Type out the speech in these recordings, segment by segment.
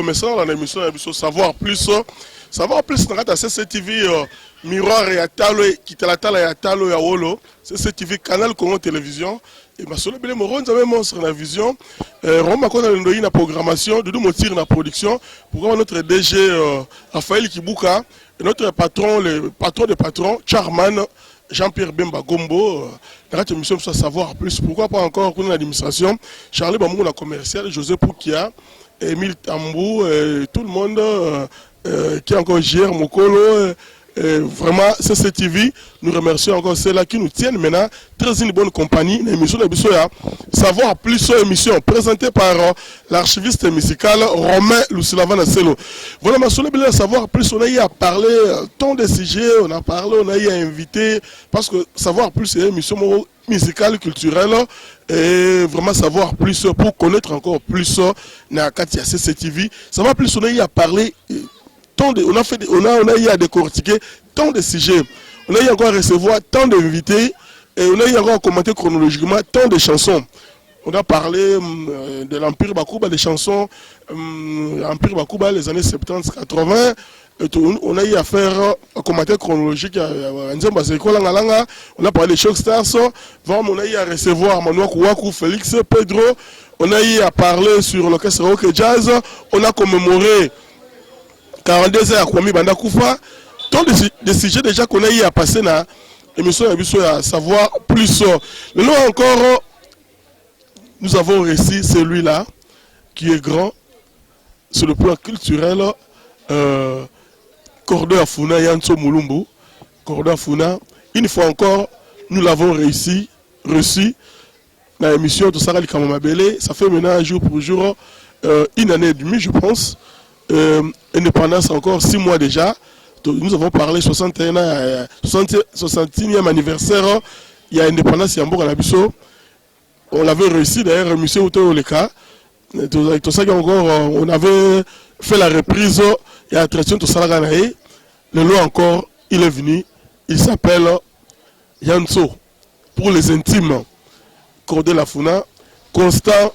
message dans l'émission Savoir Plus. Savoir Plus, dans la CCTV Miroir et Atalo, Kitalatala et Atalo et Awolo, CCTV Canal Congo Télévision. Et ma solo bele moron nous avons sur la vision. Roma qu'on a une la programmation, de nous motiver la production. Pour notre DG Raphaël Kibuka et notre patron, le patron des patrons, Charman. Jean-Pierre Bemba Gombo, dans cette émission, ça savoir plus. Pourquoi pas encore qu'on a l'administration, Charlie Bamou, la commerciale, José Poukia, Émile Tambou, tout le monde qui est encore gère Mokolo. Vraiment, CCTV, nous remercions encore ceux-là qui nous tiennent maintenant. Très une bonne compagnie. L'émission de Savoir Plus, émission présentée par l'archiviste musical Romain Lucilavan Asselo. Voilà, ma soeur, Savoir Plus, on a eu à parler tant de sujets, on a parlé, on a eu à inviter, parce que Savoir Plus, c'est une émission musicale, culturelle, et vraiment savoir plus pour connaître encore plus na Katia CCTV. Savoir Plus, on a eu à parler. On a eu à décortiquer tant de sujets, on a eu encore à recevoir tant d'invités et on a eu encore à commenter chronologiquement tant de chansons. On a parlé de l'Empire Bakuba, des chansons Empire Bakuba, les années 70-80. On a eu à faire un commentaire chronologique. On a parlé des Shockstars. On a eu à recevoir Manoa Kouakou, Félix, Pedro. On a eu à parler sur l'orchestre rock et jazz. On a commémoré 42 heures à Kwame Banda Koufa. Tant de sujets déjà qu'on a eu à passer dans l'émission à savoir plus. Mais là encore, nous avons réussi celui-là qui est grand sur le plan culturel. Cordo Afuna Yanso Mulumbu. Cordo Afuna. Une fois encore, nous l'avons reçu dans l'émission de Sarah Likamamabele. Ça fait maintenant jour pour jour une année et demie, je pense. Indépendance encore 6 mois déjà. Nous avons parlé 61 ans, 60e anniversaire. Il y a indépendance Yambo Galabiso. On l'avait réussi d'ailleurs, monsieur Outo Oleka. On avait fait la reprise et la traduction de Salaganae. Le lot encore, il est venu. Il s'appelle Yanso. Pour les intimes, Cordé Lafuna, Constant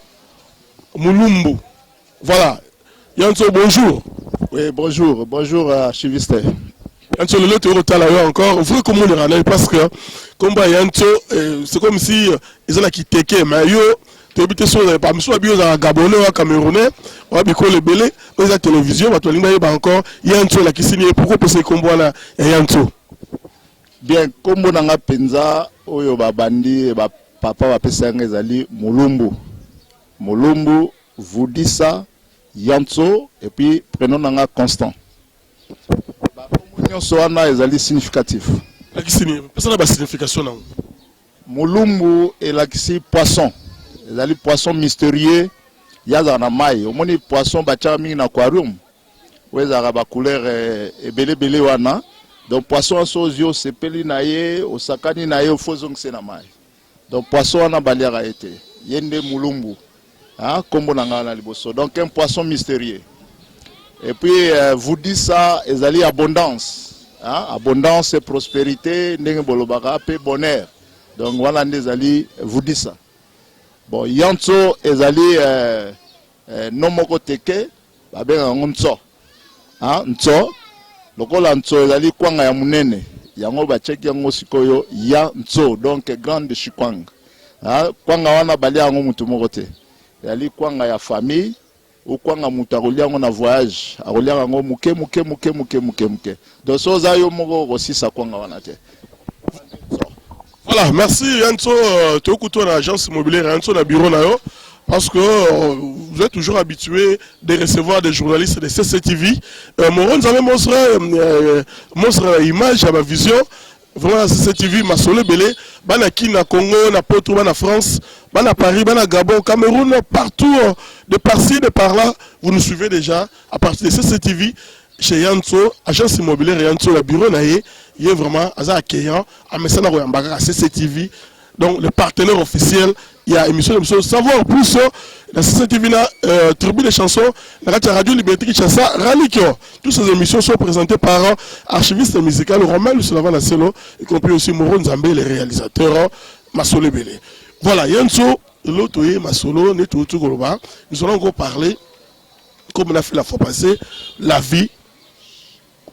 Mulumbu. Voilà. Yanso, bonjour. Oui, bonjour archiviste. Yanso, le lot est encore. Vous voyez comment on est parce que, comme Yanso, c'est comme si ils ont quitté, mais yo, tu habites sur les parmi soit bio à Gabonais ou Camerounais, ou à Biko le Belé, ou à la télévision, ou à la encore, Yanso, qui signe pourquoi pour ces combats là, Yanso. Bien, comme on a penza, oyo babandi, papa va pesa ngezali Mulumbu. Mulumbu, vous dit ça. Yanso et puis prenons nanga Constant. Soana est significatif. La signification. Mulumbu est la poisson. Les poisson mystérieux. Yazana mai. Au moins poisson bachami na aquarium. Ouais zaraba couleur et belé wana. Donc poisson en sozio c'est peli naie, osakani naie au fozong c'est na mai. Donc poisson wana baliara été. Yende Mulumbu. Donc un poisson mystérieux. Et puis vous dites ça, ils allaient abondance. Abondance et prospérité, bonheur. Donc voilà, ils allaient vous dites ça. Bon, Yanso, ils allaient non moko teke, nso. Nso, lokola nso, ils allaient kwanga ya munene. Yango ba check yango sikoyo Yanso, donc grande chikwang. Kwanga wana bali yango mutu moko te. Yali kwanga ya famille ou kwanga muta rolia ngona voyage a rolia ngo muke. Donc so za yo moko aussi sa kwanga wana te. Voilà, merci Yanso, tu écoutes l'agence immobilière Yanso na bureau na yo parce que vous êtes toujours habitué de recevoir des journalistes de CCTV. Moron nous avons montré image à ma vision. Vraiment CCTV Masole Belé, bana Kina Congo, na Porto, bana France, bana Paris, bana Gabon, Cameroun, partout, de par-ci, de par-là, vous nous suivez déjà à partir de CCTV chez Yanso, agence immobilière Yanso, le bureau naïe, il est vraiment accueillant, à Messana Royambaga, à CCTV, donc le partenaire officiel, il y a émission de savoir plus la CCTV tribu des chansons, la radio Liberté qui chassa Ralikio. Toutes ces émissions sont présentées par archiviste musical Romain Lucilavan Asselo, y compris aussi Moron Zambé, les réalisateurs Masole Belé. Voilà, Yanso, l'autre Masolo, nous allons encore parler comme on a fait la fois passée, la vie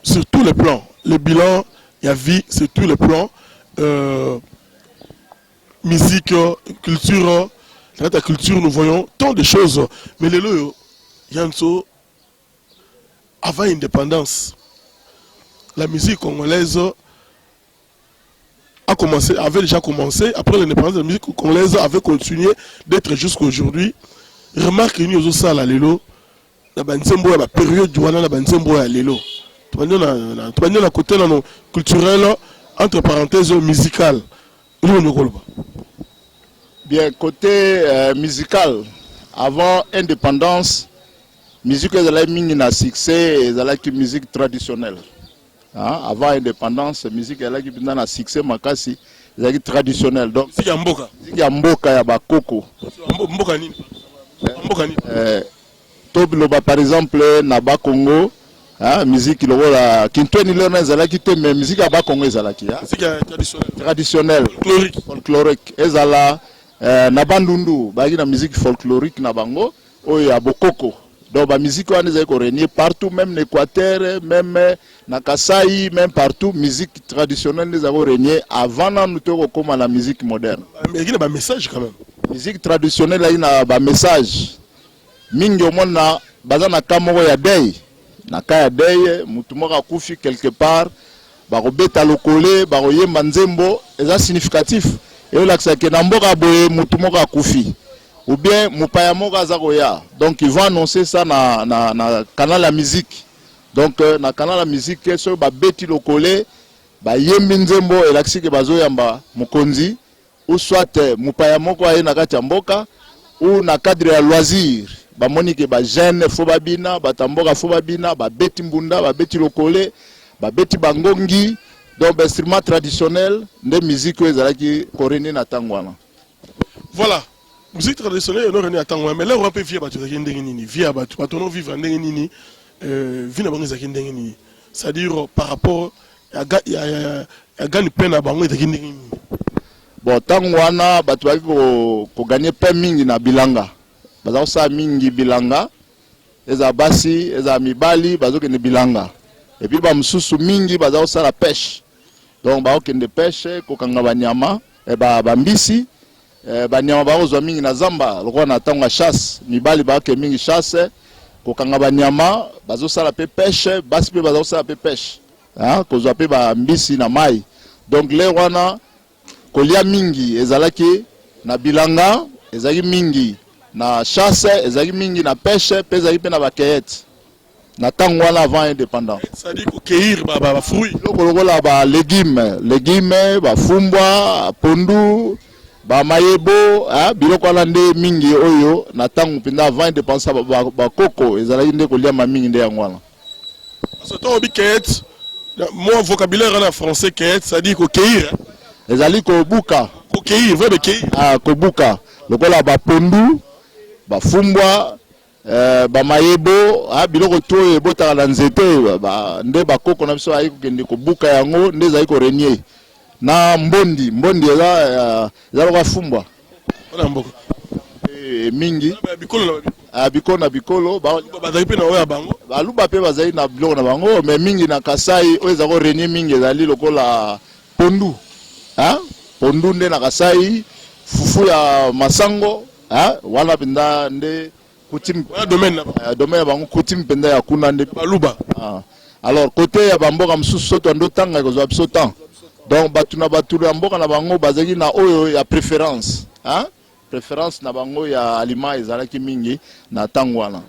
sur tous les plans. Le bilan, il y a vie sur tous les plans. Musique, culture, dans la culture, nous voyons tant de choses. Mais le lot, Yanso, avant l'indépendance, la musique congolaise avait déjà commencé. Après l'indépendance, la musique congolaise avait continué d'être jusqu'à aujourd'hui. Remarque que nous avons la lelo, la période où la banzembo ya lelo. Tu vas à côté culturel entre parenthèses musical. Bien, côté musical, avant l'indépendance, musique est un succès, c'est musique traditionnelle. Hein? Avant l'indépendance, musique est un succès, c'est traditionnel. Donc, musique Mboka. Musique Mboka ya bakoko. Mboka nini? Mboka nini? Tobiloba par exemple, Naba Congo, hein, musique la Kintweni Lona Zalaki, mais musique à Bakongo Zalaki. Musique traditionnelle. Traditionnelle. Folklorique. Folklorique. Ezala. Nabandundu, la musique folklorique nabango, oya bokoko. Donc la musique on régner partout, même en Équateur, même na Kasai, même partout, musique traditionnelle nous avons régné avant nous comme la musique moderne. Mais il y a un message quand même. Musique traditionnelle il y a un message. Mingi au monde na bazana kamoro ya dei. Na kaya dei, mutu moko kufi quelque part, ba robeta lokole, ba royemba nzembo, c'est significatif. Et là c'est que namboka boye mutu moko akufi ou bien mupaya moko azakoya. Donc ils vont annoncer ça na canal la musique. Donc na canal la musique so ba beti lokole ba yembi nzembo et là c'est que bazoyamba mukonzi ou soit mupaya moko aye na kati ya mboka ou na cadre ya loisir. Ba moni ke ba jeune fo babina, ba tamboka fo babina, ba beti mbunda, ba beti lokole, ba beti bangongi. Donc, instrument traditionnel, de musique qui est na tangwana. Voilà, musique traditionnelle, on est à tangwana. Mais là, on peut vivre à Tuzakindengini, vivre à vivre à Ndengini, vivre à Ndengini. C'est-à-dire par rapport à gagner peine à Bango et Ndengini. Bon, tangwana, tu vas gagner peine mingi na bilanga. Baza sa mingi bilanga, eza basi, eza mibali, bazo kene bilanga. Et puis, ba msusu mingi, baza sa la pêche. Donc ba okende pêche kokanga banyama ba mbisi banyama ba ozwa mingi na zamba lokwa na tanga chasse mibali ba ke mingi chasse kokanga banyama bazo sala pe pêche basi pe bazo sala pe pêche hein kozwa pe ba mbisi na mai. Donc le wana kolia mingi ezalaki na bilanga ezaki mingi na chasse ezaki mingi na pêche pe ezaki pe na bakeyete. Na tangwana avant indépendant. Ça dit cueillir ba fruits. Lokola ba légumes, ba fumbwa, pondu, ba mayebo, biloko ala nde mingi oyo na tangu pinda avant indépendance ba koko ezalaki nde kolia ma mingi nde yangwana. Parce que toi obi cueillette, mon vocabulaire en français cueillette, ça dit cueillir. Ezali ko buka. Ko cueillir, vrai cueillir. Ko buka. Lokola ba pondu, ba fumbwa, ba mayebo biloko to ebotaka na nzete nde bakoko na biso ayi kokende kobuka yango nde ezali korenier na mbondi eza loka fumbwa mingi bikolo na bikolo bazali pe na oyo ya bango baluba pe bazali na biloko na bango mais mingi na Kasai oyo eza korenier mingi ezali lokola pondu pondu nde na Kasai fufu ya masango wana pinda nde coutume domaine bango coutume penda ya kuna nde baluba. Alors côté ya bamboka msusu soto ndo tanga ko zo temps. Donc batu na mboka na bango bazaki na oyo ya préférence préférence na bango ya aliment ezalaki mingi na tangwana.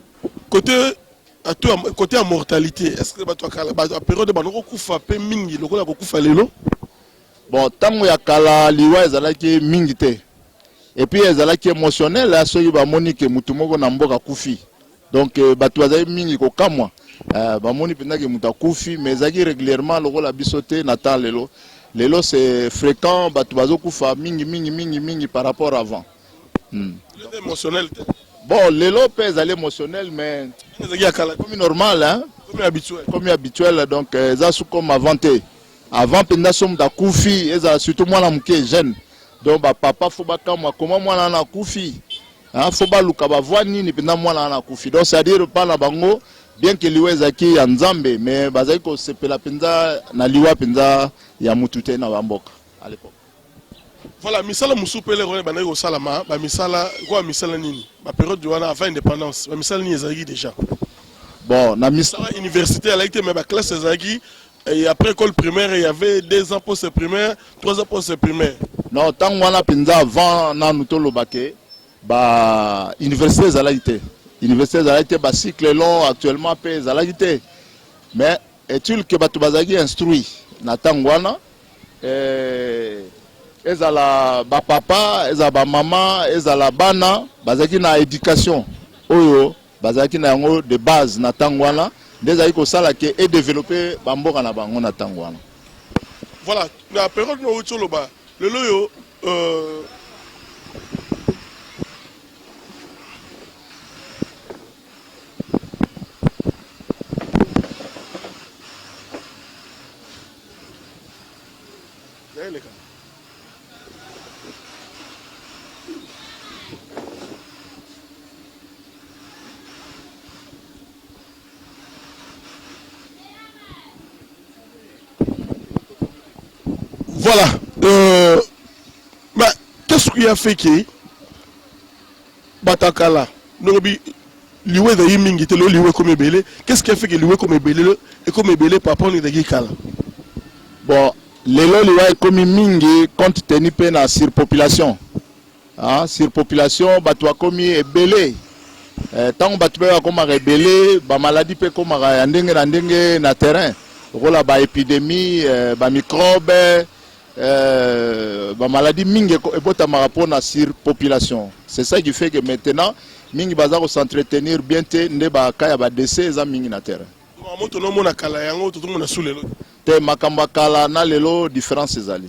Côté à mortalité, est-ce que batu akala ba période banoko kufa pe mingi lokola ko kufa lelo? Bon tango ya kala liwa ezalaki mingi te. Et puis ezalaki émotionnel à ceux qui ba moni ke mutu moko na mboka kufi. Donc batu bazali mingi ko kamwa ba moni penda ke muta kufi mais ezalaki régulièrement lokola bisoté na temps lelo. Lelo c'est fréquent batu bazo kufa mingi par rapport avant. Émotionnel. Bon lelo pe ezali émotionnel mais comme normal hein, comme habituel donc ça sous comme avanté. Avant penda somme da kufi ezala surtout moi na muke jeune. Donc papa faut bakama comment moi na kufi hein faut baluka bavwani ni penda mwana na kufi donc c'est-à-dire pas na bango bien que liweza ki ya nzambe mais bazali ko sepela penza na liwa penza ya mutute na bamboka à l'époque. Voilà, misala musupele rone banayi ko salama ba misala quoi misala nini ba période wana avant indépendance ba misala ni ezali déjà bon na misala université à l'été mais ba classe ezali et après école primaire il y avait 2 ans post primaire 3 ans post primaire non tant wana penza avant na nutolo bake ba université ezali université ezali ba cycle long actuellement pe ezali mais est-il que batu bazali instruit na tango wana ezala ba papa ezala ba mama ezala bana bazaki na éducation oyo bazaki na yango de base na tango wana ndezali ko sala ke et développer bamboka na bango na tango wana. Voilà, la période no tsoloba le loyo voilà. Qu'est-ce qui a fait que Batakala, liwe de yimingi te lo liwe comme belé. Qu'est-ce qui a fait que liwe comme belé et comme belé papa ni de gikala? Bon, lelo liwe comme mingi compte tenu pe na surpopulation. Ah, surpopulation batwa komi ebelé. Tant batwa comme rebelé, ba maladie pe comme ndenge na terrain. Rola ba épidémie, ba microbe ba maladie mingi ebota marapo na surpopulation. C'est ça qui fait que maintenant mingi baza ko s'entretenir bien te nde ba kaya ba décès za mingi na terrain. Moto no mona kala yango to mona sulelo. Te makamba kala na lelo différence ezali.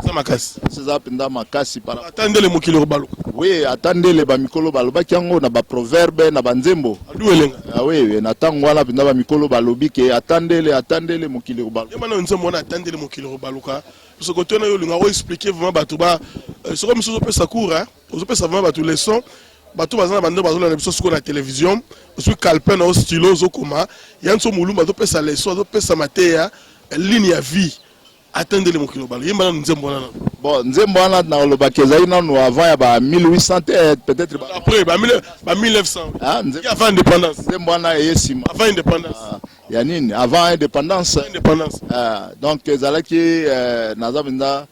Ça makasi. C'est ça penda makasi para. Attendez le mokili baluka. Oui, attendez ba mikolo baloba kiango na ba proverbe na ba nzembo. Aduelenga. Ah oui, na tango wana penda ba mikolo balobi ke attendez le mokili baluka. Yema na nzembo na attendez le mokili baluka. Ce côté na yo linga o expliquer vraiment batuba ce comme ça peut cours hein. On peut savoir batu leçon. Batu bazana bande bazona na biso sur la télévision. Sur calpe na stylo zo koma. Yanso mulumba to pesa leçon, to pesa mateya ligne ya vie. Attendez le mokilo balo. Yema na nzembo na. Bon, nzembo wana na lobaka ezali nanu avant ya ba 1800 peut-être après ba 1900. Ah, avant indépendance. Nzembo wana eyesima. Avant indépendance. Ya nini? Avant indépendance. Indépendance. Donc ezalaki naza binda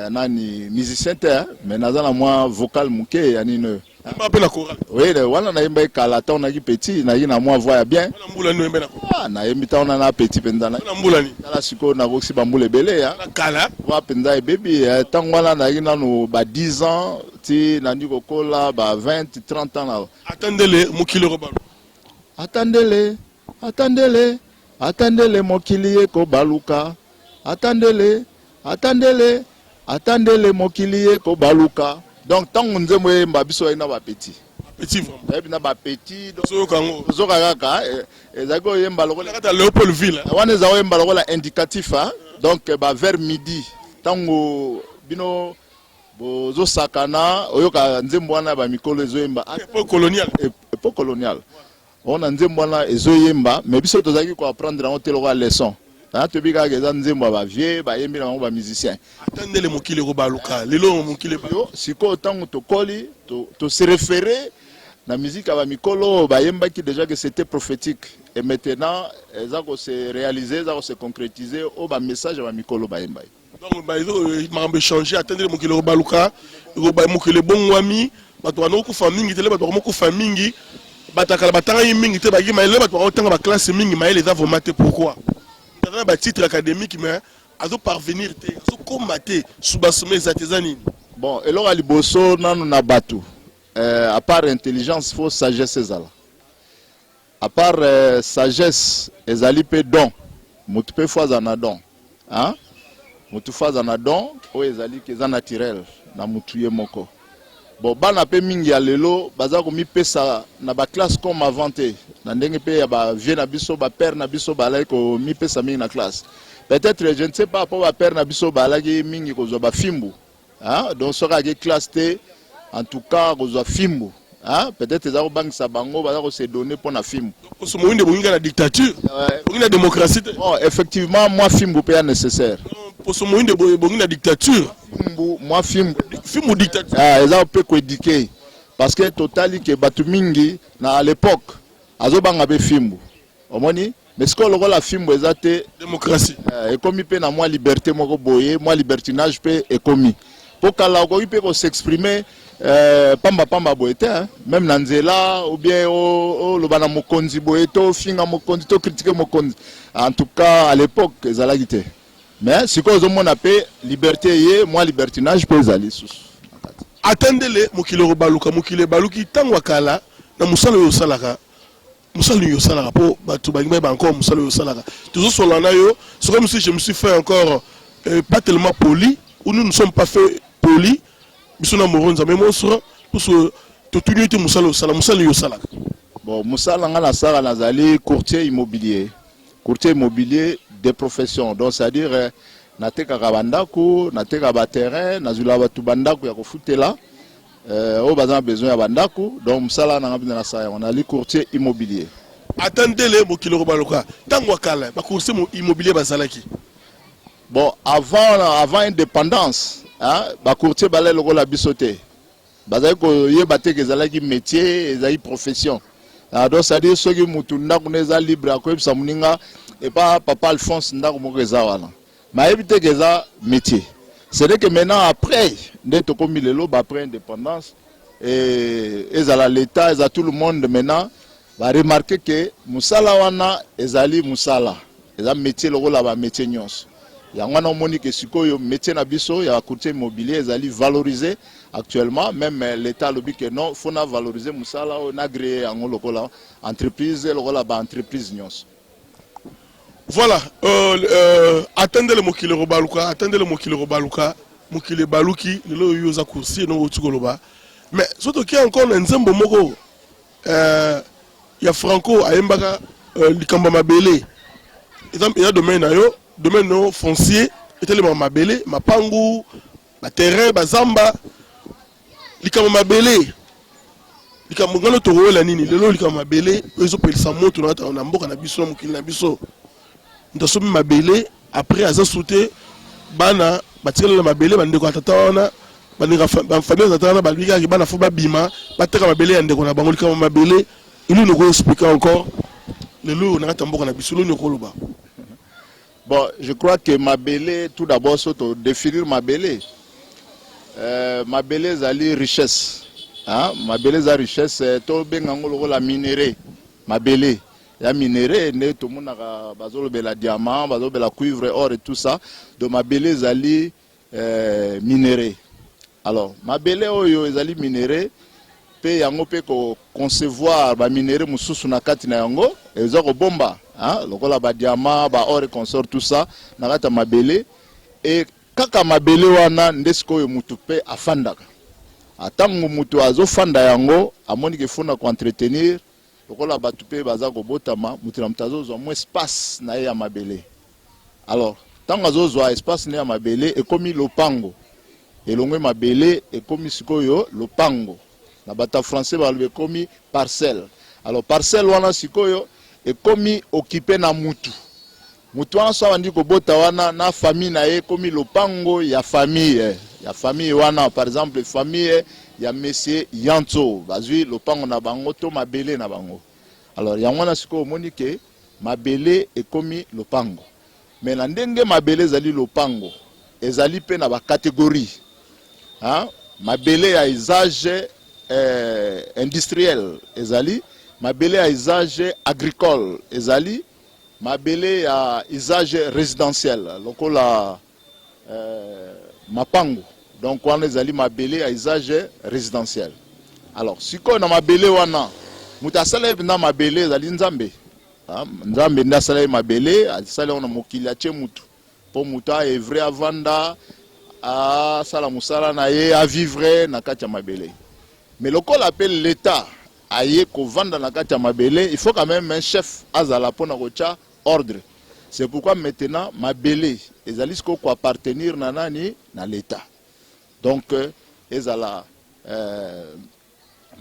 nani musicien te mais naza na moi vocal muke ya nini. Mbape na chorale. Oui, wana na yemba kala ta na ki petit na na moi voix bien. Na mbula ni yemba na. Ah, na yemba ta na petit penza na. Na mbula ni. Kala siko na boxi bambule belé ya. Na kala. Wa penza e baby tant wana na no ba 10 ans ti na ndiko kola ba 20 30 ans na. Attendez le mokili robalo. Attendez-le, attendez-le, attendez-le mokili ko baluka. Attendez-le, attendez-le, attendez-le mokili ko baluka. Donc tant on nzembo yemba biso ina ba petit. Petit vraiment. Ebina ba petit donc so kango. Zo kaka ezako yemba lokola kata Léopoldville. Wana ezako yemba lokola indicatif hein. Donc ba vers midi tango bino bozo sakana oyoka nzembo wana ba mikolo ezo yemba époque coloniale. Époque coloniale. On a nzembo wana ezo yemba mais biso tozaki ko apprendre en telo leçon. Ah, tu biga geza nzembo ba vieux ba yembi na ba musicien. Attendez le mokili robaluka. Lelo mokili ba. Siko tango to koli to se référer la musique ba mikolo ba yemba qui déjà que c'était prophétique et maintenant ça ko se réaliser ça ko se concrétiser au ba message ba mikolo ba yemba. Donc ba il m'a changer attendez le mokili robaluka roba mokili bongwami bato wana ko famille tele bato ko famille batakala batanga mingi te ba yima le bato ko tanga ba classe mingi ma les a vomaté pourquoi? Dans un titre académique, mais à parvenir, à combattre sous les artisans. Bon, et là, liboso nanu na batu. À part intelligence, il faut sagesse ezala. À part sagesse, ezali pe don. Mutu pe fois na don. Hein? Mutu fois na don, o ezali ke za naturel na mutu ye moko. Bon, bana pe mingi ya lelo, baza ko mi pesa na ba classe comme avanté. Na ndenge pe ya ba vie na biso ba père na biso ba la ko mi pesa mingi na classe. Peut-être je ne sais pas pour ba père na biso ba la ki mingi ko zo ba fimbu. Hein? Donc sera ke classe te en tout cas kozwa fimbu hein peut-être ezako bangisa bango bazako se donner pour na fimbu parce que moinde bonga la dictature bonga la démocratie bon effectivement moi fimbu peut nécessaire parce que moinde bonga la dictature fimbu moi fimbu dictature ezako peut ko éduquer parce que totali que batu mingi na à l'époque azobanga be fimbu omoni mais ce que la fimbu ezate démocratie et comme pe na moi liberté moko boye moi libertinage pe est commis pour kala ko peut ko s'exprimer pamba boete hein? Même nanzela ou bien le bana mokonzi boeto finga mokonzi to critiquer mokonzi en tout cas à l'époque ezalaki te mais si ko zo mona pe liberté ye moi libertinage pe ezali sous attendez mokilo baluki tangwa kala na musalo yo salaka musalo yo salaka po batu bangi ba encore musalo yo salaka toujours sur l'ana yo c'est comme si je me suis fait encore pas tellement poli ou nous ne sommes pas fait poli bisuna moronza mais moi sur pour ce to tunité musalo yo salaka bon musala ngana sala nazali courtier immobilier des professions donc c'est à dire nateka kabandako nateka ba terrain nazula batu bandako ya kofutela au bazan besoin ya bandako donc musala na ngabina na sa on a les courtier immobilier attendez les mokilo baluka tangwa kala ba courtier immobilier bazalaki bon avant indépendance hein ba courtier balé loko la bisoté bazali ko yeba te kezalaki métier ezali profession donc c'est à dire ceux qui mutu ndako neza libre akoyebisa muninga et pas papa Alphonse ndako moko eza wana mais éviter que ça métier c'est que maintenant après d'être comme lelo après indépendance et ezala l'état ezala tout le monde maintenant va remarquer que musala wana ezali musala eza métier lokola ba métier nyonso yango na moni que sikoyo métier na biso ya courtier immobilier ezali valorisé actuellement même l'état lobi que non faut na valoriser musala on agréé yango lokola entreprise lokola ba entreprise nyonso. Voilà, attendez le mokile baluka, mokile baluki, le yoza kursi no utukoloba. Mais surtout qu'il y a encore un nzembo moko, ya Franco ayembaka likamba mabele. Il y a domaine no foncier, etelema mabele, mapangu, ba terrain, ba zamba, likamba mabele. Likamba ngalo toro la nini, lelo likamba mabele, ezo pelisa moto na mboka na biso na mokile na biso. Nous mabele après à sauté bana batikala la mabele bande ko tata wana bande famille tata wana balika ki bana fo ba bima bateka mabele ande ko na bango lika mabele il nous ko expliquer encore le loup na tamboka na bisolo ni ko loba. Bon je crois que mabele tout d'abord surtout définir mabele mabele zali richesse hein mabele za richesse to benga ngolo la minerai mabele ya minéré né tout le monde a bazolo bela diamant bazolo bela cuivre or et tout ça donc mabele zali minéré alors mabele oyo ezali minéré pe yango pe ko concevoir ba minéré mususu na kati na yango ezako bomba hein lokola ba diamant ba or et consort tout ça na kata mabele et kaka mabele wana ndesiko oyo mutu pe afandaka atango mutu azofanda yango amoni ke fona ko entretenir lokola batu pe baza ko botama mutila mtazo zo mo espace na ya mabele alors tango azozo espace na ya mabele e komi lopango elongwe mabele e komi sikoyo lopango na bata français ba le komi parcelle alors parcelle wana sikoyo e komi occupé na mutu wana so andi ko bota wana na famille na ye komi lopango ya famille wana par exemple famille ya monsieur Yanto bazui lopango na bango to mabele na bango alors yango na siko moni ke mabele e komi lopango mais na ndenge mabele zali lopango ezali pe na ba catégorie hein mabele ya usage industriel ezali mabele ya usage agricole ezali mabele ya usage résidentiel lokola mapango donc on les ali mabele à usage résidentiel alors si on a mabele wana mutasala na mabele zali nzambe nzambe ndasala mabele asala on mokili ache mutu po muta est vrai avanda a sala musala na ye a vivre na kati ya mabele mais le col appelle l'état aye ko vanda na kati ya mabele il faut quand même un chef azala pona kocha ordre c'est pourquoi maintenant mabele ezali ko appartenir na nani na l'état donc ezala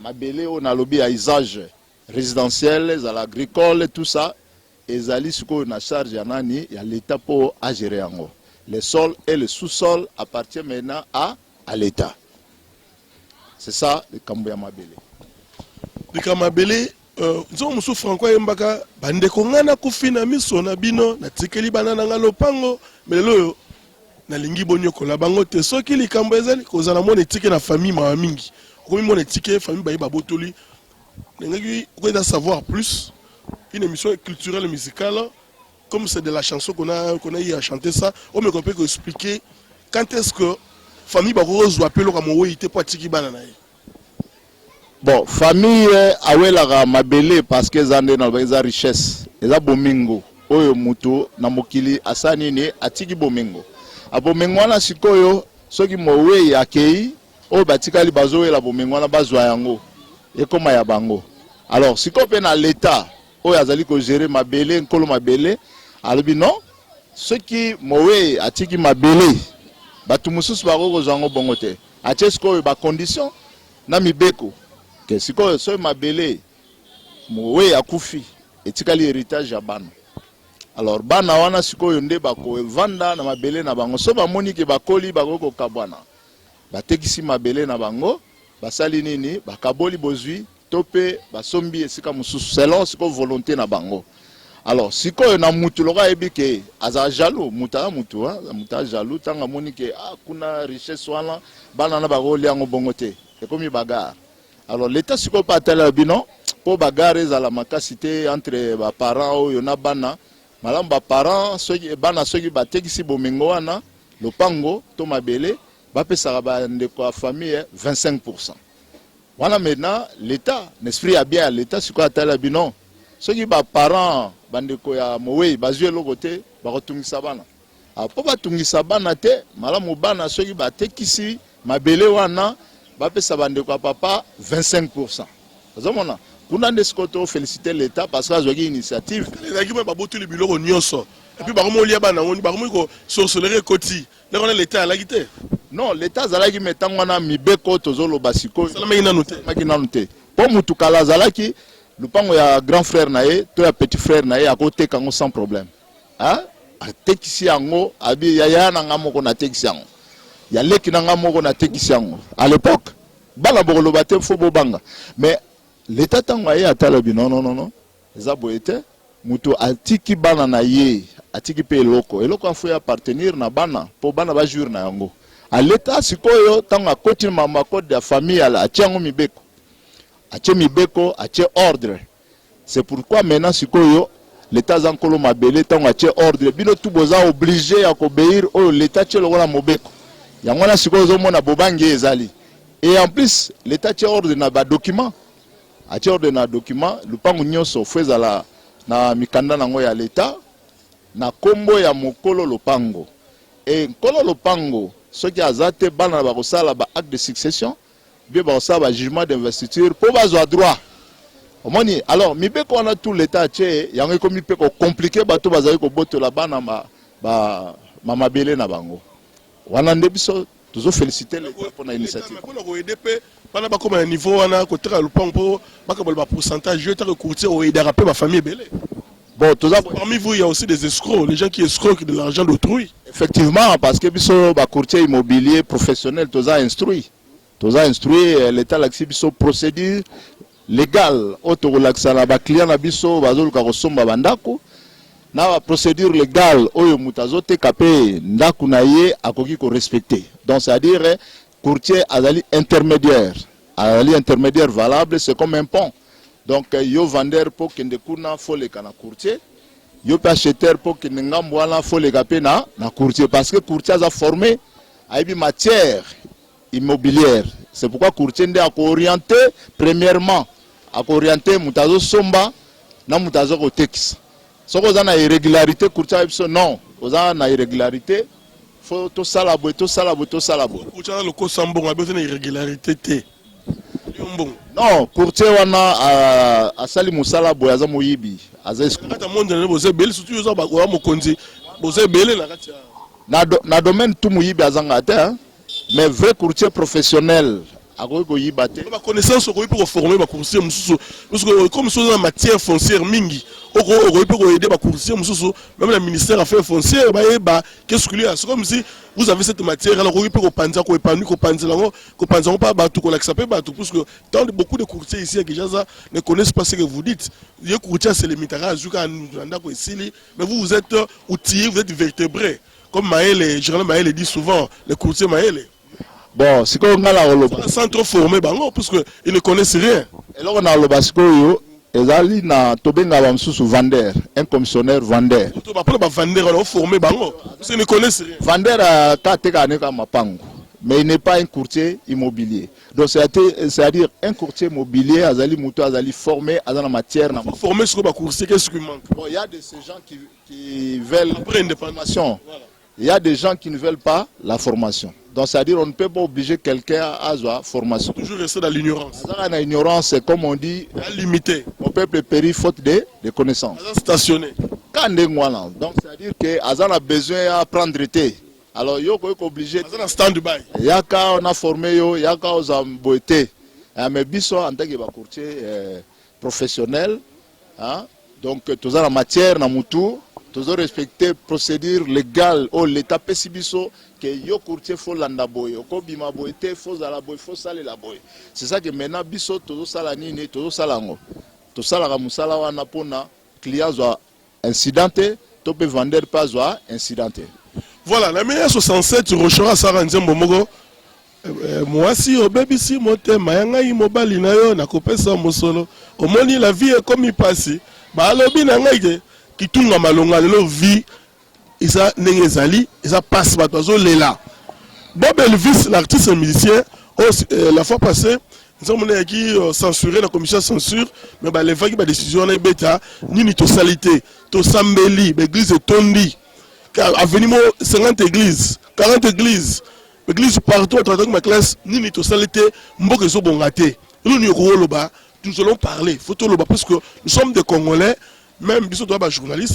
mabele on a lobby à usage résidentiel, à l'agricole, tout ça. Et ali siko na charge ya nani ya l'État pour à gérer yango. Les sols et le sous-sol appartiennent maintenant à l'État. C'est ça le kambo ya mabele. Le kamabele nzo musu Franco Yembaka bande kongana kufina miso na bino na tikeli banana ngalo pango melelo na lingi bonyo kola bango te soki likambo ezali kozala mona etike na famille ma mingi komi mona etike famille bayi babotoli ngaki ko savoir plus une émission culturelle et musicale comme c'est de la chanson qu'on a eu à chanter ça on me peut expliquer quand est-ce que famille bakozo appelle comme oité pour tiki banana. Bon, famille awela mabele parce que zande na ba richesse eza bomingo oyo muto na mokili asani ni atiki bomingo abomingo wana sikoyo soki mowe yakei oyo batikali bazowela bomingo wana bazwa yango ekoma ya bango. Alors sikoyo pe na l'état oyo azali ko gérer mabele nkolo mabele alobi non soki mowe atiki mabele batu mususu bako zango bongo te achesko ba condition na mibeko que sikoyo so mabele mowe akufi etikali héritage ya bana. Alors bana wana sikoyo nde bako vanda na mabele na bango so bamoni ke bakoli bako kabwana batekisi mabele na bango basali nini bakaboli bozwi tope basombi esika mususu selon siko volonté na bango. Alors sikoyo na mutu loka ebike aza jaloux muta mutu muta jaloux tanga moni ke kuna richesse wana bana na bakoli yango bongo te ekomi bagarre. Alors l'État siko pa tala bino po bagarre za la makasité entre ba parents oyo na bana malam ba parents soki bana soki batekisi bomingo wana lopango to mabele bapesa ba ndeko famille 25%. Voilà maintenant l'État n'esprit a bien l'État siko atala bino soki ba parents bandeko ya mowe bazwe lokote bakotungisa bana po batungisa bana te malamu bana soki batekisi mabele wana bapesa bandeko ya papa 25%. Azomona kuna ndeskoto féliciter l'État parce que azwaki initiative les ba botuli biloko nyonso et puis bakomo lia bana ngoni bakomo ko sorcellerie koti na kona l'État ala gite. Non l'État azalaki metango na mibeko tozolo basiko salama ina note makina note po mutu kala azalaki lupango ya grand frère na ye to ya petit frère na ye akoteka ngo sans problème atekisi yango abi ya na ngamoko na tekisi yango ya leki na ngamoko na tekisi yango à l'époque bala bokolo bate fo bobanga mais l'État tango ye atala bi non eza boyete mutu atiki bana na ye atiki pe eloko afo ya appartenir na bana po bana ba jour na yango à l'État sikoyo tango akoti mama code ya famille ala atiango mibeko atie mibeko atie ordre. C'est pourquoi maintenant sikoyo l'État zankolo mabele tango atie ordre bino tout boza obligé à obéir au l'État tie lokola mobeko yango na sikoyo zo mona bobangi ezali. Et en plus l'État tie ordre na ba document atie ordre na document lupango nyonso fezala na mikanda nango ya l'État na kombo ya mokolo lopango et nkolo lopango soki azate bana bakosala ba acte de succession bien bakosala ba jugement d'investiture po bazwa droit omoni. Alors mibeko wana tout l'État tie yango ekomi pe ko compliqué bato bazali ko botola bana ba mabele na bango wana nde biso tozo féliciter l'État pour la initiative. Pour ko aider pe bana ba comme niveau wana ko tera lupango po bakabol ba pourcentage je tera courtier o aider pe ba famille belé. Bon, parmi vous, il y a aussi des escrocs, les gens qui escroquent de l'argent d'autrui. Effectivement, parce que biso ba courtier immobilier professionnel toza instruit. L'État l'axi biso procédure légale auto relaxa na ba client na biso bazolu ka kosomba bandako na ba procédure légale oyo mutazote kapé ndaku na ye akoki ko respecter. Donc c'est-à-dire courtier azali intermédiaire valable, c'est comme un pont. Donc yo vendeur pour kende kuna faut le kana courtier, yo acheteur pour kende ngambo wana faut le kapé na courtier parce que courtier a formé a une matière immobilière. C'est pourquoi courtier nde a orienté premièrement a orienté mutazo somba na mutazo ko texte. Soko za na irrégularité courtier biso non, oza na irrégularité faut to sala bo. Courtier le ko sambo a besoin d'irrégularité té. Non, courtier wana asali musala boya za moyibi azesko ata monde na boze bele surtout zo ba ko mokonzi boze bele na kati na domaine tout moyibi azanga te mais vrai courtier professionnel akoki yiba te. Ba connaissance ko pour former ba coursier mususu parce que comme chose en matière foncière mingi oko pour aider ba coursier mususu même le ministère affaires foncières ba qu'est-ce qu'il y a c'est comme si vous avez cette matière alors ko pour panza ko épanu ko panza pas ba tout ko l'accepter ba tout parce que tant beaucoup de courtiers ici à Kinshasa ne connaissent pas ce que vous dites. Les courtiers c'est les mitara jusqu'à ndanda ko ici mais vous êtes outillés, vous êtes vertébrés comme Maël général Maël dit souvent les courtiers Maël. Bon, c'est comme un centre formé bango parce que ils ne connaissent rien. Et là on a le basco yo, ezali na tobenga ba msusu vendeur, un commissionnaire vendeur. To ba pona ba vendeur on formé bango parce qu'ils ne connaissent rien. Vendeur ta teka ne ka mapango, mais il n'est pas un courtier immobilier. Donc c'est-à-dire un courtier immobilier azali muto azali formé dans la matière na formé sur ba courtier qu'est-ce qui manque? Bon, il y a de ces gens qui veulent après une formation. Voilà. Il y a des gens qui ne veulent pas la formation. Donc, c'est-à-dire on ne peut pas obliger quelqu'un à avoir formation. Toujours rester dans l'ignorance. Dans l'ignorance, c'est comme on dit, limité. Mon peuple périt faute de connaissances. Stationné. Donc, c'est-à-dire qu'on a besoin d'apprendre. Alors, il est obligé. Stand-by. Il y a qu'on a formé, il y a qu'on a boité. Mais biso en tant que courtier professionnel, donc, tout la matière, dans tout. Toujours respecter procédure légale ou l'état pessibiso que yo courtier faut landa boy ko bima boy te faut ala boy faut saler la boy. C'est ça que maintenant biso toujours sala nini toujours salango to sala ka musala wana pona client zo incidenté to peut vendre pas zo incidenté. Voilà la meilleure 67 rochera sara nzembo moko moi si au baby si motema yanga imobali na yo na kopesa mosolo omoni la vie est comme il passe ba lobi na ngai qui tourne à malonga de leur vie, et ça n'est et ça passe par toi, là. Bob Elvis, l'artiste musicien, la fois passée, nous avons qui censuré la commission de censure, mais les vagues de décision on bêta, ni to salité, to sambeli, l'église de Tondi, car à venir 50 églises, 40 églises, l'église partout à travers ma classe, ni to salité, mboke so bongate. Nous nous allons parler, faut tout le parce que nous sommes des Congolais. Même si on journaliste,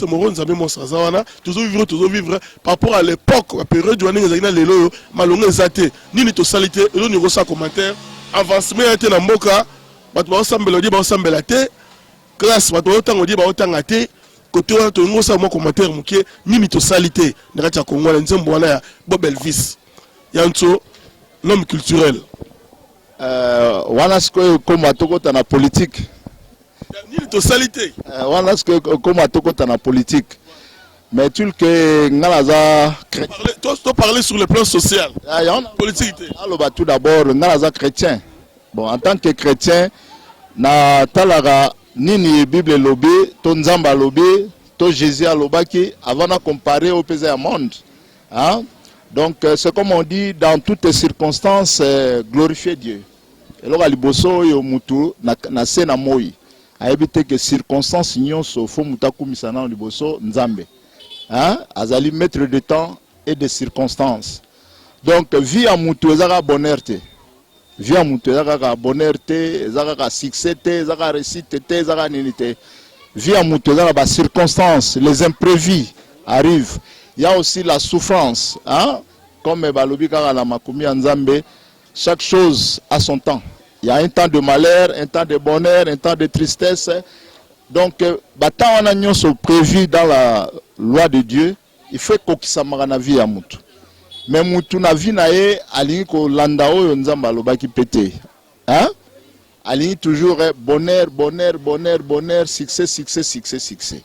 toujours vivre par rapport à l'époque, la période où on a les malonga zate, ni ni to salité, et nous avons commentaire, avancement a été dans Moka, on ensemble le dit, ensemble la té, classe, on dit, autant à té, côté on a un commentaire, ni ni to salité, n'a pas Congo, Bob Elvis, Yanto, l'homme culturel. Voilà ce que comme à Togo dans la politique. Ni totalité. Voilà ce que comme à Togo dans la politique. Mais tu le que ngalaza toi parler sur le plan social. Politique. Alors tout d'abord ngalaza chrétien. Bon en tant que chrétien na talaga nini Bible lobby, to nzamba lobby, to Jésus lobaki avant de comparer au pays monde. Hein? Donc c'est comme on dit dans toutes les circonstances glorifier Dieu. Et là liboso yo mutu na sena moi. A éviter que circonstances nyonso fo mutaku misana liboso nzambe. Hein? Azali maître de temps et de circonstances. Donc vie à mutu ezaka bonheur te. Vie à mutu ezaka bonheur te, ezaka succès te, ezaka réussite te, ezaka nini te. Vie à mutu ezaka ba circonstances, les imprévus arrivent. Il y a aussi la souffrance, hein? Comme balobi kaka la makumi nzambe, chaque chose a son temps. Il y a un temps de malheur, un temps de bonheur, un temps de tristesse. Donc, tant on a nyonso prévu dans la loi de Dieu, il faut qu'on s'amara na vie à mutu. Mais mutu na vie na ye alingi ko landao yo nzamba lobaki pété. Hein? Alingi toujours bonheur, bonheur, bonheur, bonheur, succès, succès, succès, succès.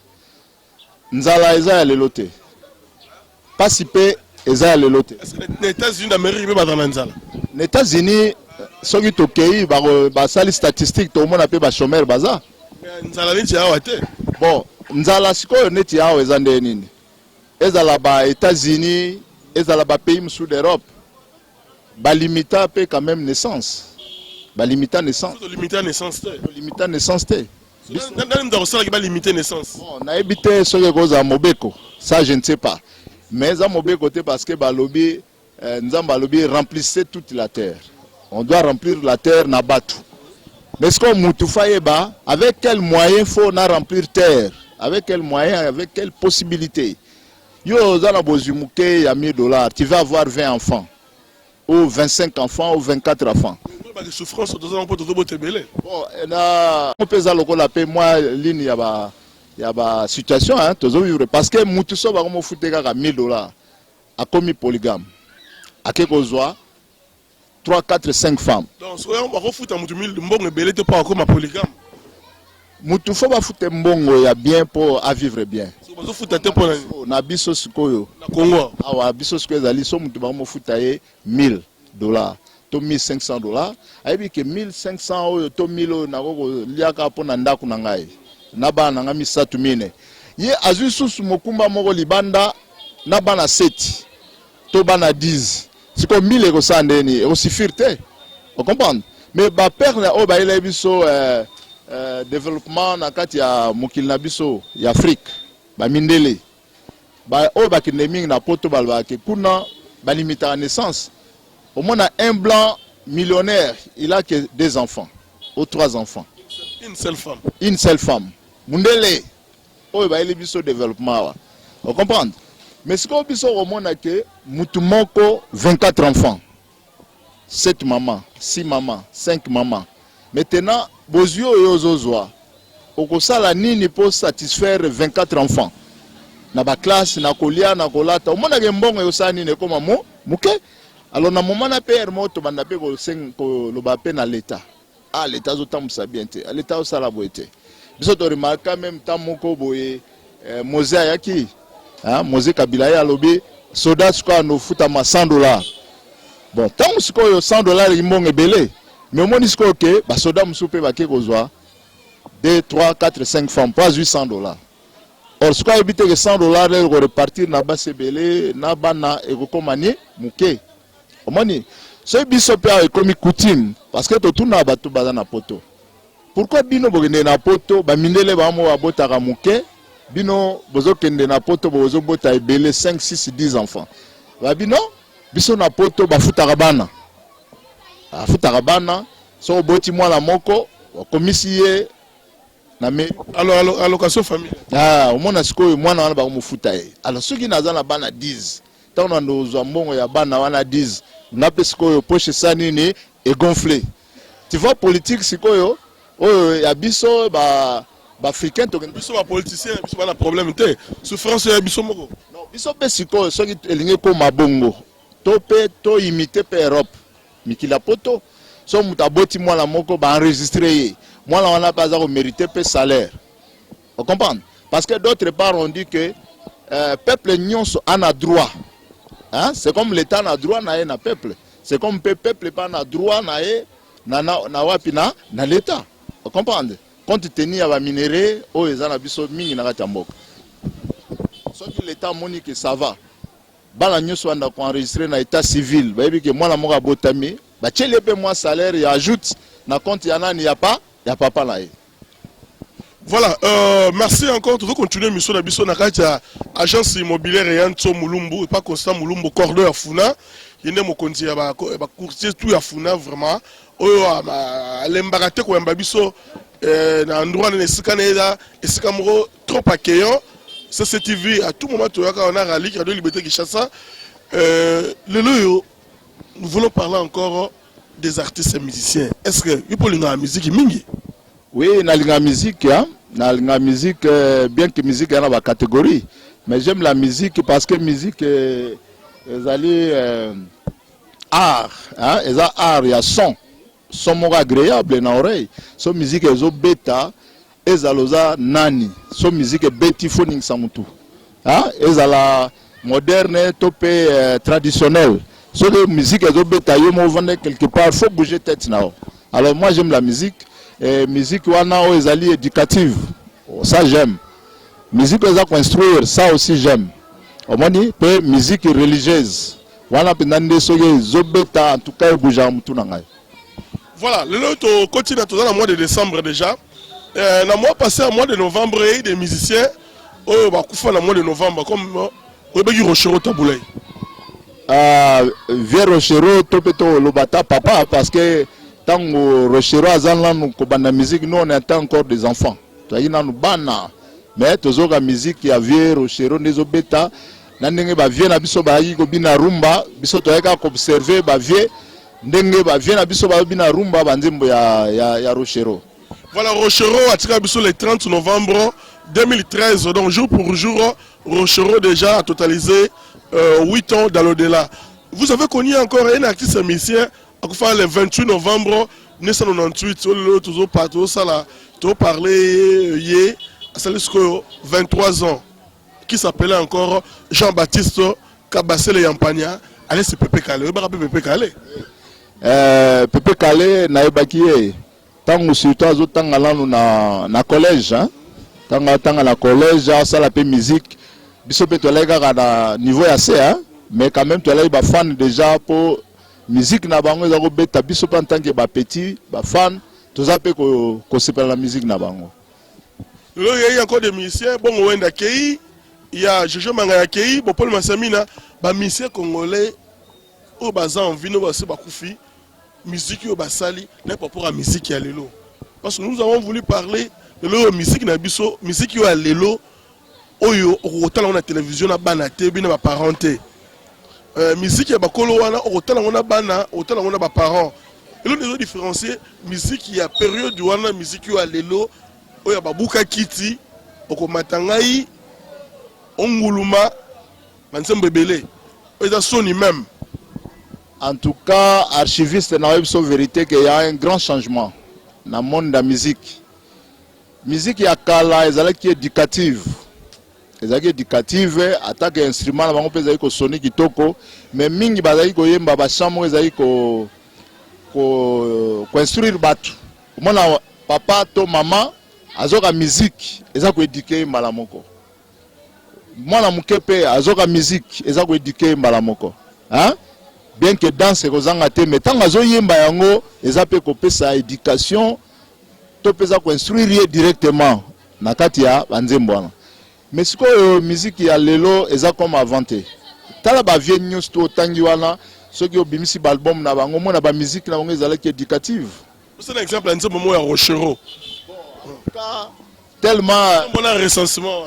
Nzala eza ya lelote. Pas si peu eza ya lelote. Les États-Unis d'Amérique ba dans nzala. Les États-Unis soki tokei basali statistique to mona pe ba chômeur baza. Nzala neti awa te. Bon, nzala sikoyo neti awa eza nde nini? Ezala ba États-Unis, ezala ba pays sud d'Europe. Ba limita pe quand même naissance. Ba limita naissance. Limita naissance te. Limita naissance te. Nan ndo sala ki ba limiter naissance. Bon, na ebité soki koza mobeko. Ça je ne sais pas. Mais za mobeko te parce que ba lobi nzamba lobi remplissait toute la terre. On doit remplir la terre na batu. Mais ce qu'on moutoufaïeba, avec quel moyen faut on remplir terre? Avec quel moyen, avec quelle possibilité? Yo zana bozimuke ya $1000, tu vas avoir 20 enfants ou 25 enfants ou 24 enfants. Pas de souffrance, on peut te belé. Bon, on peut la paix, moi, ligne, il y a une situation, hein, parce que Moutousso va me foutre $1000 a commis polygame. À quelque chose, 3, 4, 5 femmes. Donc, si on va foutre un moutoumil, bon, belé, tu pas encore ma polygame. Moutousso va foutre mbongo, il y a bien pour à vivre bien. On va foutre un pour na biso sikoyo. na Congo. Ah ouais, biso sikoyo zali so mutu ba mo fouta $1000. To $1500. Ayebi ke 1500 oyo to 1000 oyo na koko liaka po na ndaku na ngai. Na bana nga misatu mine. Ye azwi susu mokumba moko libanda na bana 7. To bana 10. Siko 1000 eko sandeni, eko sifirte. Vous comprenez? Mais ba père na o ba ile biso développement na kati ya mokili na biso ya Afrique. Ba mindele. Ba o ba kineming na poto balba ke kuna ba limite à naissance. Au moins, un blanc millionnaire, il a que 2 enfants, ou 3 enfants. Une seule femme. Une seule femme. Mundele, il va y avoir développement. Vous comprenez? Mais ce qu'on a au monde, c'est que Moutoumoko, 24 enfants. 7 mamans, 6 mamans, 5 mamans. Maintenant, Bozio et Ozozoa, au Kosala Nini pour satisfaire 24 enfants. Dans la classe, dans la colia, dans la colata, au monde, il y a un bon et au Sani, comme un mot, alors, na moment na père moto banda pe ko lo ba pe na l'état. Ah l'état zotam sa bien te. L'état osala boete. Biso to remarka même temps moko boye Mose ayaki. Hein Mose Kabila ya lobi soda siko no futa ma $100. Bon, tant siko yo $100 imbonge belé. Mais au moins siko ke ba soda musupe ba ke kozwa 2, 3, 4, 5 femmes pas $800. Or siko ebite que $100 le repartir na ba sebelé na bana e ko komani muke. Omoni, ce bisope a comme coutume parce que tout na batu baza na poto. Pourquoi bino bogende na poto ba mindele ba mo abota ka muke bino bozo kende na poto bozo bota ebele 5 6 10 enfants. Ba bino biso na poto ba futaka bana. Futaka bana so boti mwana moko komisiye na me Alors allocation famille. Ah, omona sikoyo mwana wana ba mo futa e. Alors soki naza na bana 10 tant on a mbongo ya bana wana 10 na pesikoyo poche sanini et gonflé. Tu vois politique sikoyo ya biso ba africain to biso ba politicien biso ba na problème te. Souffrance ya biso moko. Non, biso pesikoyo soki elinge ko mabongo. To pe to imiter pe Europe. Mikila poto so mutaboti mwana moko ba enregistrer. Mwana wana pas za ko mériter pe salaire. Vous comprenez? Parce que d'autres part on dit que peuple nyonso a droit. Hein? C'est comme l'État n'a droit na peuple. C'est comme le peuple pas na droit na wapina na l'État. Vous comprenez? Compte tenu à la minéraux, oh ils ont biso mingi na katamboka. Sauf que l'État moni que ça va. Bala nyoso anda ko enregistrer na état civil. Ba yebi que moi na moka botami, ba tchele pe moi salaire et ajoute na compte ya nani ya papa na ye. Voilà, merci encore. Tout continuer mission na biso na kati ya agence immobilière ya Nso Mulumbu et pas Constant Mulumbu cordeur Funa. Yene mokonzi ya ba courtier tout ya Funa vraiment. Oyo lembagate ko yamba biso na endroit na esika na eza esika moko trop accueillant. CCTV à tout moment toyaka on a rallye Radio Liberté Kinshasa. Nous voulons parler encore des artistes et musiciens. Est-ce que vous pouvez la musique mingi? Oui, la musique, hein? La musique, bien que la musique est dans la catégorie, mais j'aime la musique parce que la musique est art, hein? Art, il y a son agréable dans l'oreille. Son musique est bêta, et nani. Son musique est bêtiphonique samutu. Hein? Et la moderne, topé traditionnelle. Son musique est bêta, il y quelque part, il faut bouger tête now. Alors moi j'aime la musique. Et musique wana ezali éducative, ça j'aime. Musique eza construire, ça aussi j'aime. Omoni pe musique religieuse. Wana pendande soye zobeta en tout cas bouja mutu na ngai. Voilà, le lot continue dans le mois de décembre déjà. Le mois passé, au mois de novembre, il y a des musiciens qui ont le mois de novembre comme Rebeki Rochero Taboulay. Vieux Rochero topeto lobata papa parce que tant que Rochero azanla nous kobanda musique, nous on est encore des enfants. Toyi na nous bana. Mais toujours la musique ya vieux Rochero nezo beta na ndenge ba vieux na biso ba yi ko bina rumba, biso toyaka observer ba vieux ndenge ba vient na biso ba bina rumba banzembo ya Rochero. Voilà, Rochero a tiré le 30 novembre 2013, donc jour pour jour, Rochero déjà a totalisé 8 ans dans l'au-delà. Vous avez connu encore un artiste musicien le 28 novembre 1998, toujours partout, ça là, tout parlé hier, ça 23 ans, qui s'appelait encore Jean-Baptiste Kabassele Yampania. Allez, c'est Pépé Calé. Pépé Calé. Pépé Calé, naïbakiye. Tant surtout aux autres na collège, hein. Tant na collège, ça la musique. Bisope tu na niveau assez, hein. Mais quand même tu as fan déjà pour musique na bango za ko beta bisope en tant que ba petit, ba fan, tout ça peut ko sepela la musique na bango. Il y a encore des musiciens, bon Wenda Kei, il y a Jojo Mangaya Kei, bon Paul Massamina, ba musiciens congolais au bazan vino ba se ba kufi. Musique au basali n'est pas pour la musique à l'élo. Parce que nous avons voulu parler de la musique na biso, musique à l'élo, oyo autant on a télévision na bana te bina ba parenté. Musique ya bakolo wana autant on a bana, autant on a ba parents. Et là nous devons différencier musique ya période wana musique à l'élo, oyo ba buka kiti, oko matangai, onguluma, mansembe belé. Oyo soni même. En tout cas, archiviste n'a pas la vérité qu'il y a un grand changement dans le monde de la musique. La musique est éducative. Elle est éducative, attaque instrument, on peut dire que sonner qui toko, mais mingi bazali ko yemba ba chambre ezali ko instruire batu. Mona papa to maman azoka musique, eza ko éduquer mbala moko. Mwana mukepe azoka musique, eza ko éduquer mbala moko. Hein? Bien que danse kozanga te mais tant azo yemba yango ezape ko pesa éducation to pesa ko instruire directement na kati ya banzembo wana mais siko musique ya lelo eza comme avanté tala ba vie news to tangi wana soki obimisi ba album na bango mona ba musique na bango ezalaki éducative. C'est un exemple un moment ya Rochero tellement on a recensement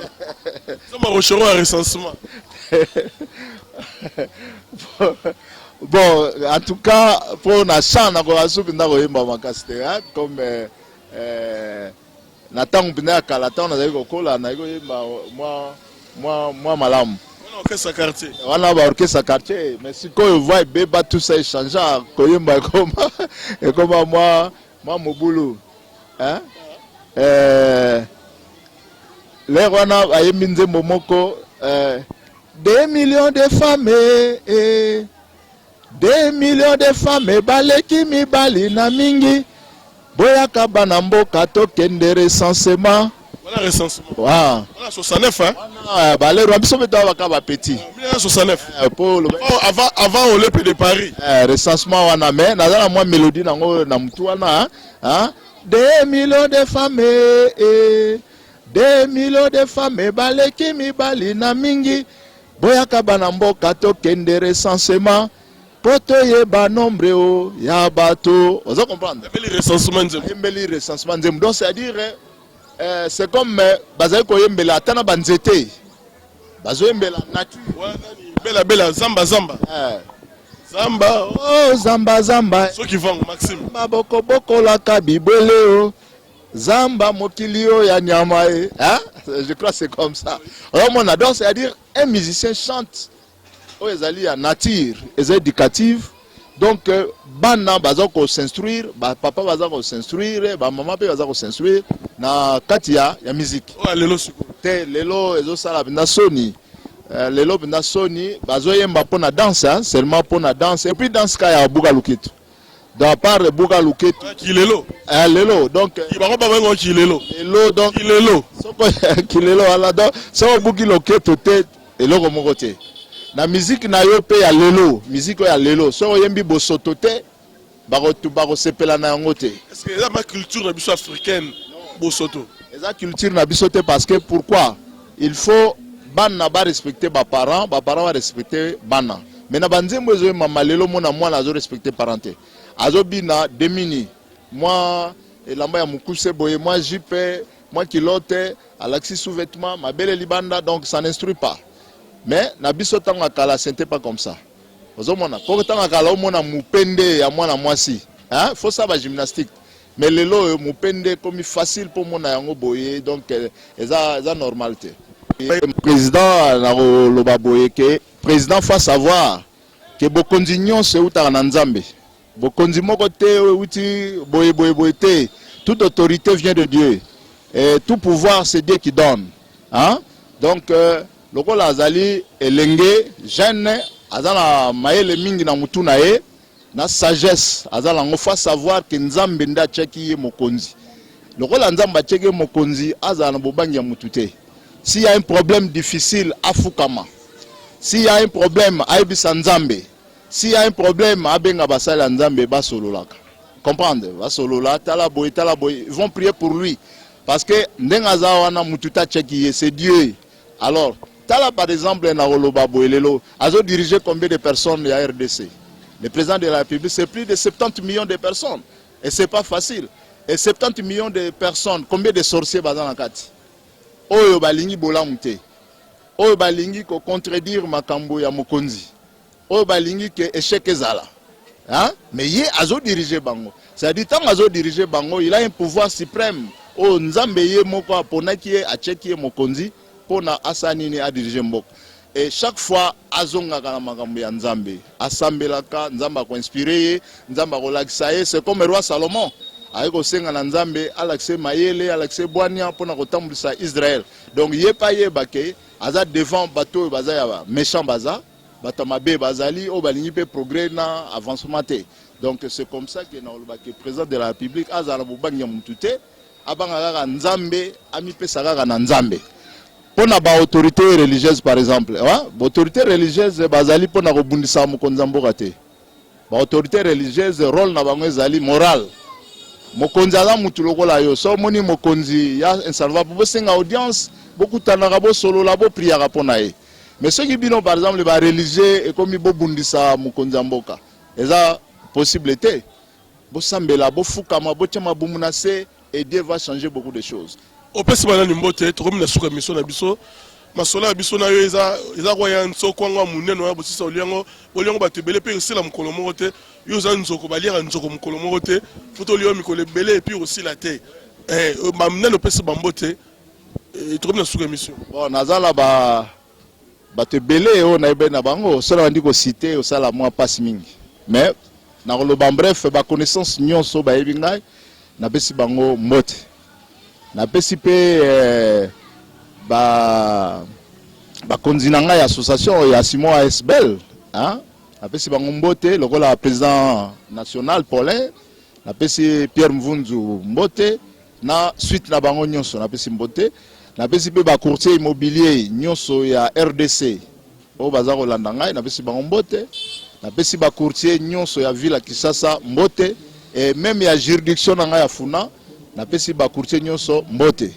ça Rochero a recensement. Bon, en tout cas, pour la chance, comme Nathan Bina Kalatan, moi malam. On a orchestre quartier. On a orchestre quartier, mais si vous voyez Beba tout ça échange, Koyemba comme et comme moi mon boulot. Hein? Les Rwanda a éminze Momoko 2 millions de femmes 2 millions de femmes baleki mibali na mingi boyaka bana mboka tokende recensement. Voilà recensement. Wow. Voilà 69 hein. Balero biso beto baka ba petit. 1969. Pour avant Olympique de Paris. Recensement wana mais nazala moi mélodie nango na mtu wana hein. 2 millions de femmes 2 millions de femmes baleki mibali na mingi boyaka bana mboka tokende recensement. Poto yeba nombre o ya bato, vous comprenez? Yembeli recensement nzembo. Donc c'est-à-dire c'est comme bazali ko yembela atana banzete. Bazo yembela nature. Bela bela zamba zamba. Zamba oh zamba zamba. Ceux qui vont Maxime. Maboko boko la kabibele o. Zamba mokilio ya nyama e. Hein? Je crois c'est comme ça. Alors mon adore c'est-à-dire un musicien chante. Ils allaient à nature, ils éducative. Donc, bana bazako s'instruire, papa bazako s'instruire, maman bazako s'instruire. Na katia ya musique. Oh lelo suko. Te lelo ezo sala bina Sony. Lelo bina Sony bazo yemba pona danse, seulement pona danse. Et puis danse ka ya buga lukitu. De part buga lukitu. Qui lelo. Lelo donc. Il va pas venir qui lelo. Lelo donc. Qui lelo. Soko qui lelo ala donc. Ça bugi lukitu te eloko mokote. Na musique na yo pe ya lelo, musique ya lelo. So yembi bosoto te, bako sepela na yango te. Est-ce que c'est ma culture na biso africaine bosoto? C'est la culture na biso te parce que pourquoi? Il faut bana ba respecter ba parents va respecter bana. Mais na banzembo ezo mama lelo mona mwana azo respecter parenté. Azo bina demini. Moi elamba ya mukuse boye, moi jipe, moi kilote, alaxi sous-vêtements, ma belle libanda donc ça n'instruit pas. Mais na biso tanga kala c'était pas comme ça. ozomona po tanga kala omona mupende ya mwana mwasi hein faut ça ba gymnastique mais lelo mupende comme facile pour mona yango boye donc eza normalité président na loba boye que président faut savoir que bokonzi nyonso utaka na nzambe bokonzi moko te uti boye te. Toute autorité vient de Dieu et tout pouvoir c'est Dieu qui donne hein donc lokola azali elenge jeune azala mayele mingi na mutu na ye na sagesse azala ngofa savoir que nzambe nda cheki ye mokonzi lokola nzamba cheki ye mokonzi azala na bobangi ya mutu te. S'il y a un problème difficile afukama, s'il y a un problème aibisa nzambe, s'il y a un problème abenga basala nzambe basololaka comprendre basolola tala boy ils vont prier pour lui parce que ndengaza wana mutu ta cheki c'est Dieu. Alors tala par exemple na Roloba Boelelo azo diriger combien de personnes à RDC? Le président de la République c'est plus de 70 millions de personnes et c'est pas facile. Et 70 millions de personnes, combien de sorciers bazan na kati? Oyo balingi bolamute. Oyo balingi ko contredire makambo ya mokonzi. Oyo balingi ke échec ezala. Hein? Mais il azo diriger bango. C'est-à-dire tant azo diriger bango, il a un pouvoir suprême. Oh nzambe ye moko apona ki a cheki mokonzi pona asanini a diriger mboko. Et chaque fois azonga kana makambo ya nzambe, asambelaka nzamba ko inspirer, nzamba ko lakisa ye, c'est comme le roi Salomon. Aiko senga na nzambe alakse mayele, alakse bwania pona ko tambulisa Israël. Donc ye pa ye bake aza devant bateau baza ya méchant baza. Batamabe bazali o balingi pe progrès na avancement te. Donc c'est comme ça que na le président de la République azala bobangi mutute abanga kaka nzambe ami pe saka na nzambe. Pona ba autorité religieuse par exemple, hein? Autorité religieuse bazali pona ko bundisa mokonza mboka te. Ba autorité religieuse rôle na bango ezali moral. Mokonzi ala mutu lokola yo so moni mokonzi ya insalvable bo senga audience beaucoup tanaka bo solo la bo prière pona ye. Mais ceux qui bino par exemple les religieux et comme ils bundisa mukonza mboka eza possibilité bo sambela bo fukama bo chama bo menacé et Dieu va changer beaucoup de choses. Au pesi bana nimbote to comme na suka mission na biso masola biso na yo eza kwa nso kwanga munene wa bosisa oliango batebele pe aussi la mukolo moko te yo za nzoko baliera nzoko mukolo moko te foto lio mikolo belé et puis aussi la te mamnene pesi bambote et to comme na suka mission. Bon nazala bato belé o na ebe na bango sala bandi ko citer o sala moi passe mingi mais na lo bref ba connaissance nyonso ba yebi ngai na pesi bango mbote na pesi pe ba konzina ngai association ya Simon ASBL hein na pesi bango mbote lokola président national Paulin na pesi Pierre Mvunzu mbote na suite na bango nyonso na pesi mbote. Na pesi pe ba courtier immobilier nyonso ya RDC o baza ko landa ngai na pesi bango mbote na pesi ba courtier nyonso ya ville Kisasa mbote et même ya juridiction na ngai ya Funa na pesi ba courtier nyonso mbote.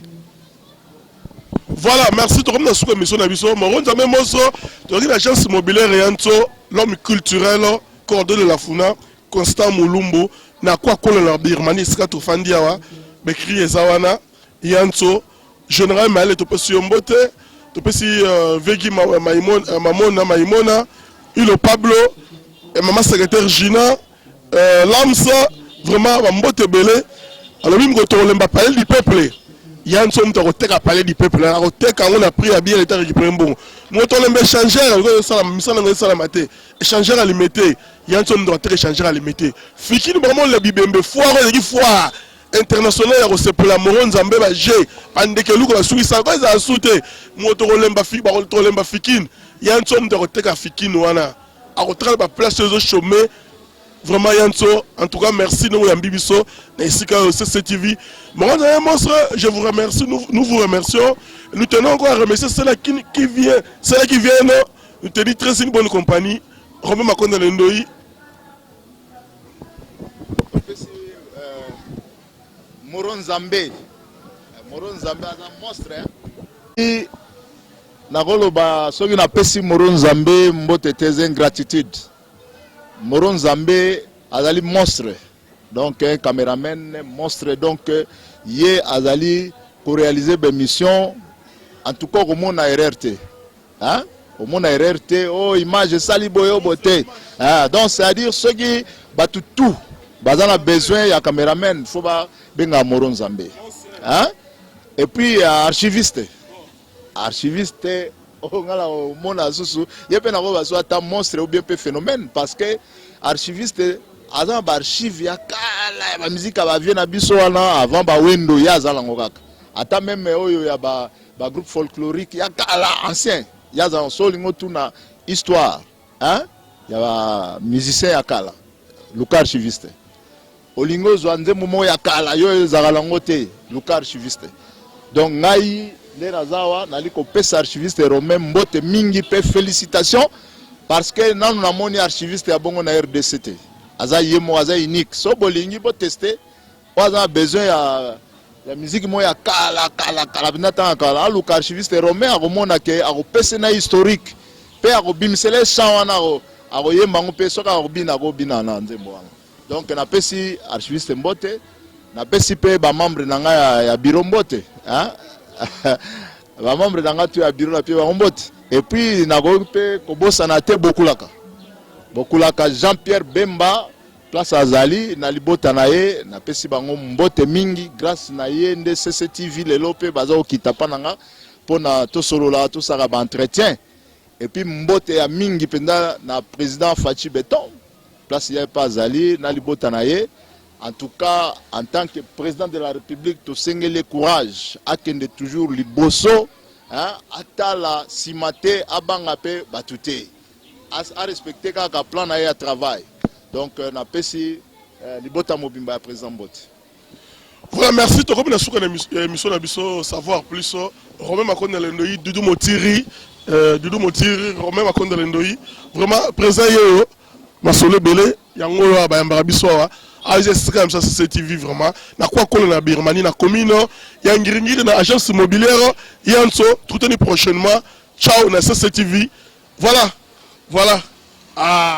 Voilà, merci to comme na suka mission na biso moronza même moso to l'agence immobilière Yanto l'homme culturel coordonné de la Funa Constant Mulumbu na kwa kola na Birmanie ska to fandia wa bekri ezawana Yanto Général Malé to pesi Yombote, to pesi Vegi Mamona Maimona, Ilo Pablo, et maman secrétaire Gina, Lamsa, vraiment Mbote Belé. Alors même quand on a parlé du peuple, il y a un somme de parler du peuple. Alors on a pris à bien l'état récupéré bon. Moi on a échangé, échanger à limiter. Il y a un somme de échanger à limiter. Fiki vraiment le bibembe foire, foire. International ya kosepela moron zambe ba je pandeke luko la suisa ko za sute moto lemba fi ba to lemba fikin ya nsom de koteka fikin wana a kotra ba place zo chômer vraiment yanso en tout cas merci nous ya bibiso na isika CCTV moron zambe monstre je vous remercie nous vous remercions nous tenons encore à remercier celle qui vient nous te dit très une bonne compagnie Romain Makonda Lendoi. Moron Zambé a un monstre hein. Nakoloba soki na pesi Moron Zambé mbote teze gratitude. Moron Zambé azali monstre. Donc un caméraman monstre donc yé azali pour réaliser des missions en tout cas comme on a RRT. Hein? au monde RRT oh image sali boyo beauté donc c'est à dire ceux qui battu tout bazana besoin ya caméraman faut ba benga Moron Nzambe et puis archiviste oh ngala mona susu yepe na ko baso ata monstre ou bien peu phénomène parce que archiviste azan ba archive ya kala ba musique ba vie na biso wana avant ba wendo ya zala ngokaka ata même oyo ya ba groupe folklorique ya kala ancien ya za solingo tuna histoire ya ba musicien ya kala luka archiviste olingo zo nzembo mo ya kala yo ezala ngote luka archiviste donc ngai les nazawa naliko pesa archiviste Romain Mbote mingi pe félicitations parce que nan na moni archiviste ya bongo na RDCT aza yemo aza unique so bolingi bo tester waza besoin ya musique mo ya kala binata kala aluka archiviste Romain akomona ke akopesa na historique pe akobimisele chawana akoyemba ngo pe soka akobina na nzembo wana donc na pesi archiviste Mbote na pesi pe ba membre na nga ya bureau Mbote ba membre na nga tu ya bureau na pe ba Mbote et puis na ko pe kobosa na te bokulaka Jean-Pierre Bemba place azali na libota na ye na pesi bango mbote mingi grâce na ye nde CCTV lelo pe baza okita pa nanga pona to solola to saka ba entretien et puis mbote ya mingi penda na président Fachi Beton place ya pa azali na libota na ye. En tout cas, en tant que président de la République, tu sais le courage, akende toujours liboso, atala simate abangape batute, à respecter kaka plan na ya travail. Donc na pesi libota mobimba président Mbote. Voilà, merci. Tu as souka émission na biso savoir plus. Romain Makonde Lendoyi, Doudou Motiri, Romain Makonde Lendoyi. Vraiment présent yo, masolo belé, yango ba yambara biso wa. C'est comme ça, c'est TV vraiment. Na quoi qu'on a Birmanie, na commune, il y a une agence immobilière, il y a un saut, tout prochainement. Ciao, na CCTV. Voilà. Ah.